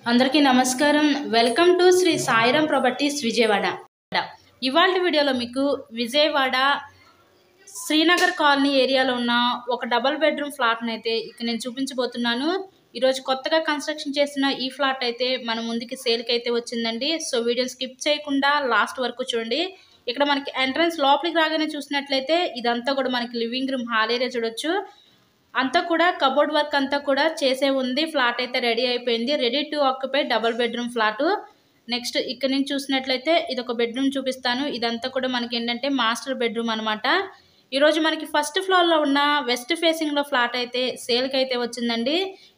అందరికీ నమస్కారం. Welcome to Shri Sairam properties Vijayawada. ఇవాళ వీడియోలో మీకు విజయవాడ శ్రీనగర్ కాలనీ ఏరియాలో ఉన్న ఒక డబుల్ బెడ్రూమ్ ఫ్లాట్ని అయితే ఇక్కడ నేను చూపించబోతున్నాను. ఈరోజు కొత్తగా కన్స్ట్రక్షన్ చేసిన ఈ ఫ్లాట్ అయితే మన ముందుకి సేల్కి అయితే వచ్చిందండి. సో వీడియోని స్కిప్ చేయకుండా లాస్ట్ వరకు చూడండి. ఇక్కడ మనకి ఎంట్రన్స్ లోపలికి రాగానే చూసినట్లయితే ఇదంతా కూడా మనకి లివింగ్ రూమ్ హాల్ ఏరియా చూడొచ్చు. అంతా కూడా కబోర్డ్ వర్క్ అంతా కూడా చేసే ఉంది. ఫ్లాట్ అయితే రెడీ అయిపోయింది. Ready to occupy double bedroom flat. Next ఇక్కడ నుంచి చూసినట్లయితే ఇది ఒక బెడ్రూమ్ చూపిస్తాను. ఇదంతా కూడా మనకి ఏంటంటే మాస్టర్ బెడ్రూమ్ అనమాట. ఈరోజు మనకి ఫస్ట్ ఫ్లోర్లో ఉన్న వెస్ట్ ఫేసింగ్లో ఫ్లాట్ అయితే సేల్కి అయితే వచ్చిందండి.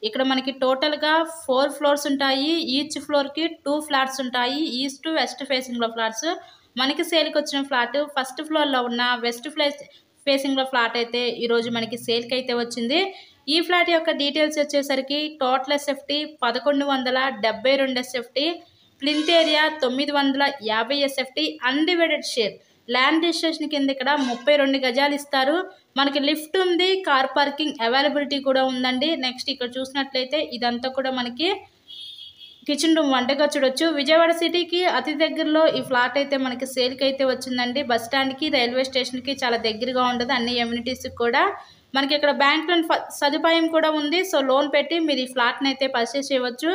ఇక్కడ మనకి టోటల్గా 4 ఫ్లోర్స్ ఉంటాయి. ఈచ్ ఫ్లోర్కి 2 ఫ్లాట్స్ ఉంటాయి. ఈస్ట్ వెస్ట్ ఫేసింగ్లో ఫ్లాట్స్. మనకి సేల్కి వచ్చిన ఫ్లాట్ ఫస్ట్ ఫ్లోర్లో ఉన్న వెస్ట్ ఫేసింగ్లో ఫ్లాట్ అయితే ఈరోజు మనకి సేల్కి అయితే వచ్చింది. ఈ ఫ్లాట్ యొక్క డీటెయిల్స్ వచ్చేసరికి total SFT 1172 SFT, plinth area 950 SFT, undivided share. Land registration కింద ఇక్కడ 32 గజాలు ఇస్తారు. మనకి లిఫ్ట్ ఉంది, కార్ పార్కింగ్ అవైలబిలిటీ కూడా ఉందండి. నెక్స్ట్ ఇక్కడ చూసినట్లయితే ఇదంతా కూడా మనకి కిచెన్ రూమ్ వంటగా చూడొచ్చు. విజయవాడ సిటీకి అతి దగ్గరలో ఈ ఫ్లాట్ అయితే మనకి సేల్కి అయితే వచ్చిందండి. బస్ స్టాండ్కి రైల్వే స్టేషన్కి చాలా దగ్గరగా ఉండదు. అన్ని ఎమ్యూనిటీస్కి కూడా మనకి ఇక్కడ బ్యాంక్ లోన్ సదుపాయం కూడా ఉంది. సో లోన్ పెట్టి మీరు ఈ ఫ్లాట్ని అయితే పర్చేస్ చేయవచ్చు.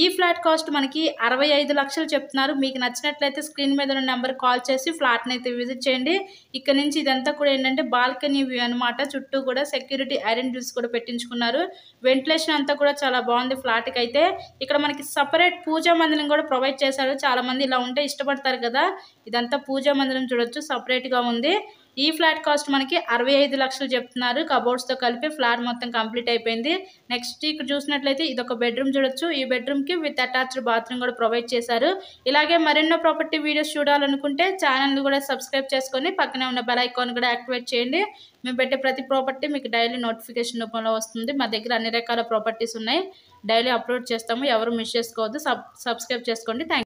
ఈ ఫ్లాట్ కాస్ట్ మనకి 65 లక్షలు చెప్తున్నారు. మీకు నచ్చినట్లయితే స్క్రీన్ మీద ఉన్న నెంబర్ కాల్ చేసి ఫ్లాట్ని అయితే విజిట్ చేయండి. ఇక్కడ నుంచి ఇదంతా కూడా ఏంటంటే బాల్కనీ వ్యూ అనమాట. చుట్టూ కూడా సెక్యూరిటీ ఐరన్ డ్రిల్స్ కూడా పెట్టించుకున్నారు. వెంటిలేషన్ అంతా కూడా చాలా బాగుంది ఫ్లాట్కి అయితే. ఇక్కడ మనకి సపరేట్ పూజా మందిరం కూడా ప్రొవైడ్ చేశారు. చాలా మంది ఇలా ఉంటే ఇష్టపడతారు కదా. ఇదంతా పూజా మందిరం చూడొచ్చు, సపరేట్గా ఉంది. ఈ ఫ్లాట్ కాస్ట్ మనకి 65 లక్షలు చెప్తున్నారు. కబోర్డ్స్తో కలిపి ఫ్లాట్ మొత్తం కంప్లీట్ అయిపోయింది. నెక్స్ట్ ఇక్కడ చూసినట్లయితే ఇది ఒక బెడ్రూమ్ చూడొచ్చు. ఈ బెడ్రూమ్కి విత్ అటాచ్డ్ బాత్రూమ్ కూడా ప్రొవైడ్ చేశారు. ఇలాగే మరెన్నో ప్రాపర్టీ వీడియోస్ చూడాలనుకుంటే ఛానల్ని కూడా సబ్స్క్రైబ్ చేసుకొని పక్కనే ఉన్న బెల్ ఐకాన్ కూడా యాక్టివేట్ చేయండి. మేము పెట్టే ప్రతి ప్రాపర్టీ మీకు డైలీ నోటిఫికేషన్ రూపంలో వస్తుంది. మా దగ్గర అన్ని రకాల ప్రాపర్టీస్ ఉన్నాయి. డైలీ అప్లోడ్ చేస్తాము. ఎవరు మిస్ చేసుకోవద్దు. సబ్స్క్రైబ్ చేసుకోండి. థ్యాంక్